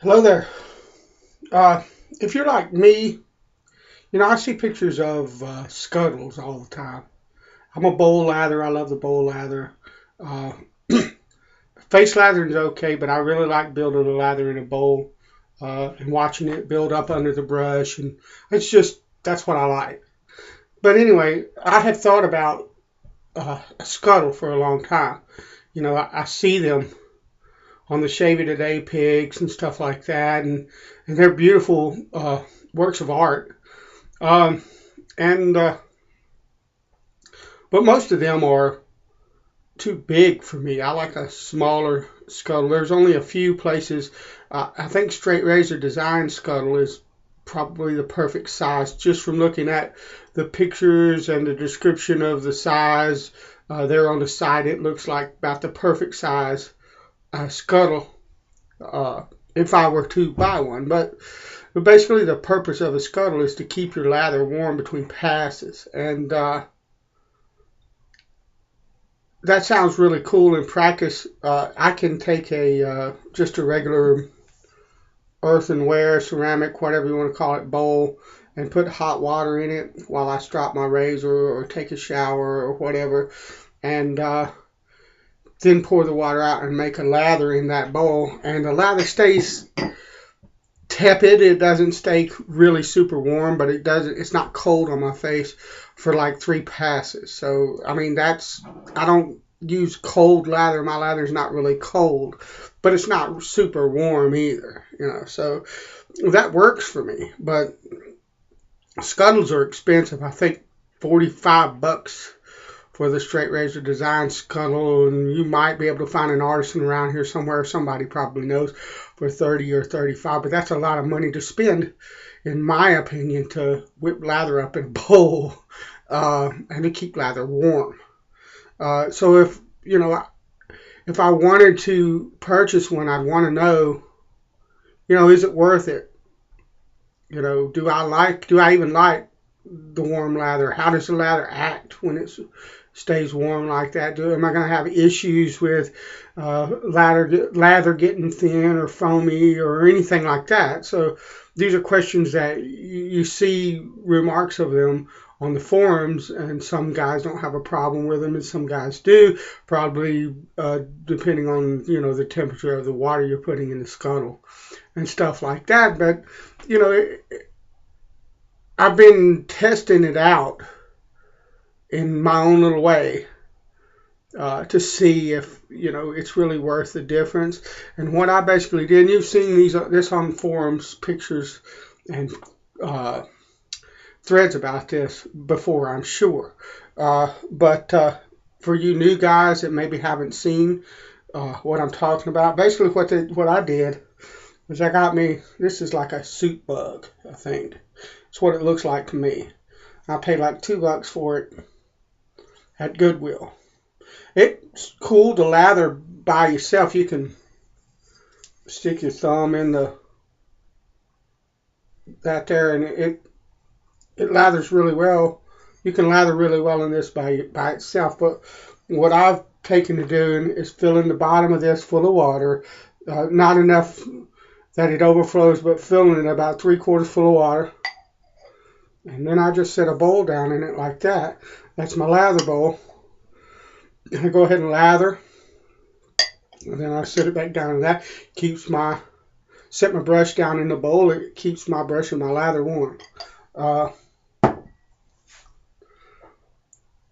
Hello there. If you're like me, I see pictures of scuttles all the time. I'm a bowl lather. I love the bowl lather. Uh, Face lathering is okay, but I really like building a lather in a bowl and watching it build up under the brush. And that's what I like. But anyway, I have thought about a scuttle for a long time. I see them on the Shave It Today pigs and stuff like that, and they're beautiful works of art. Um, and But most of them are too big for me. I like a smaller scuttle. There's only a few places. I think Straight Razor Design scuttle is probably the perfect size, just from looking at the pictures and the description of the size. There on the side, it looks like about the perfect size scuttle if I were to buy one. But basically, the purpose of a scuttle is to keep your lather warm between passes. And that sounds really cool in practice. I can take just a regular earthenware, ceramic, whatever you want to call it, bowl, and put hot water in it while I strop my razor or take a shower or whatever, and then pour the water out and make a lather in that bowl. And the lather stays tepid. It doesn't stay really super warm, but it's not cold on my face for like 3 passes. So I mean, I don't use cold lather. My lather's not really cold, but it's not super warm either. So that works for me. But scuttles are expensive. I think $45 for the Straight Razor Design scuttle, and you might be able to find an artisan around here somewhere. Somebody probably knows for 30 or 35, but that's a lot of money to spend, in my opinion, to whip lather up in a bowl and to keep lather warm. So if I wanted to purchase one, I'd want to know, is it worth it? Do I even like the warm lather? How does the lather act when it stays warm like that? Am I going to have issues with lather getting thin or foamy or anything like that? So these are questions that you see remarks of them on the forums, and some guys don't have a problem with them and some guys do, probably depending on the temperature of the water you're putting in the scuttle and stuff like that. But I've been testing it out in my own little way to see if it's really worth the difference. And what I basically did, and you've seen this on forums, pictures, and threads about this before, I'm sure. But for you new guys that maybe haven't seen what I'm talking about, basically what I did was I got me, this is like a soot bug, I think. It's what it looks like to me. I paid like $2 for it at Goodwill. It's cool to lather by yourself. You can stick your thumb in that there, and it lathers really well. You can lather really well in this by itself. But what I've taken to doing is filling the bottom of this full of water, not enough that it overflows, but filling it about 3/4 full of water. And then I just set a bowl down in it like that. That's my lather bowl. And I go ahead and lather. And then I set it back down in that. Set my brush down in the bowl. It keeps my brush and my lather warm.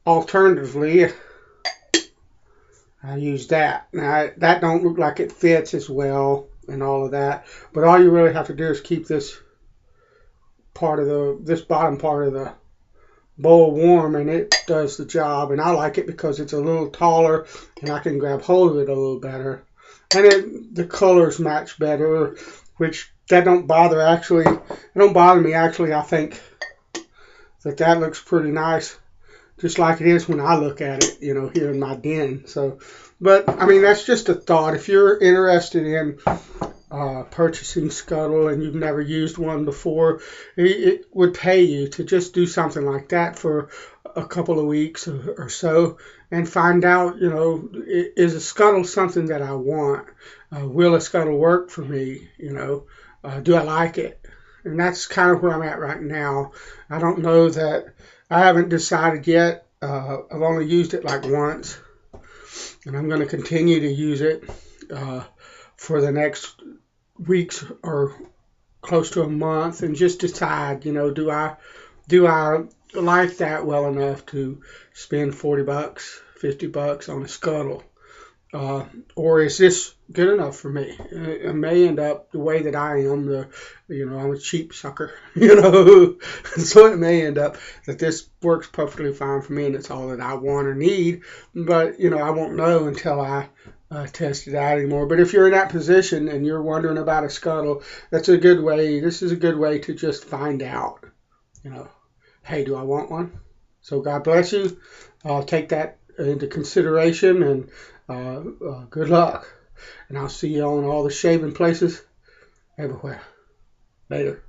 Alternatively, I use that. Now, that don't look like it fits as well and all of that. But all you really have to do is keep this bottom part of the bowl warm, and it does the job. And I like it because it's a little taller and I can grab hold of it a little better, and the colors match better, which that don't bother me actually. I think that looks pretty nice, just like it is when I look at it, here in my den. So, but I mean, that's just a thought. If you're interested in purchasing scuttle and you've never used one before, it would pay you to just do something like that for a couple of weeks or so, and find out, is a Scuttle something that I want? Will a Scuttle work for me? Do I like it? And that's kind of where I'm at right now. I don't know that I haven't decided yet. I've only used it like once, and I'm going to continue to use it for the next weeks or close to a month, and just decide, do I like that well enough to spend $40, $50 on a Scuttle? Or is this good enough for me? It may end up the way that I am. I'm a cheap sucker, so it may end up that this works perfectly fine for me and it's all that I want or need. But I won't know until I test it out anymore. But if you're in that position and you're wondering about a Scuttle, that's a good way. This is a good way to just find out. Hey, do I want one? So God bless you. Take that into consideration, and good luck. And I'll see you on all the shaving places everywhere. Later.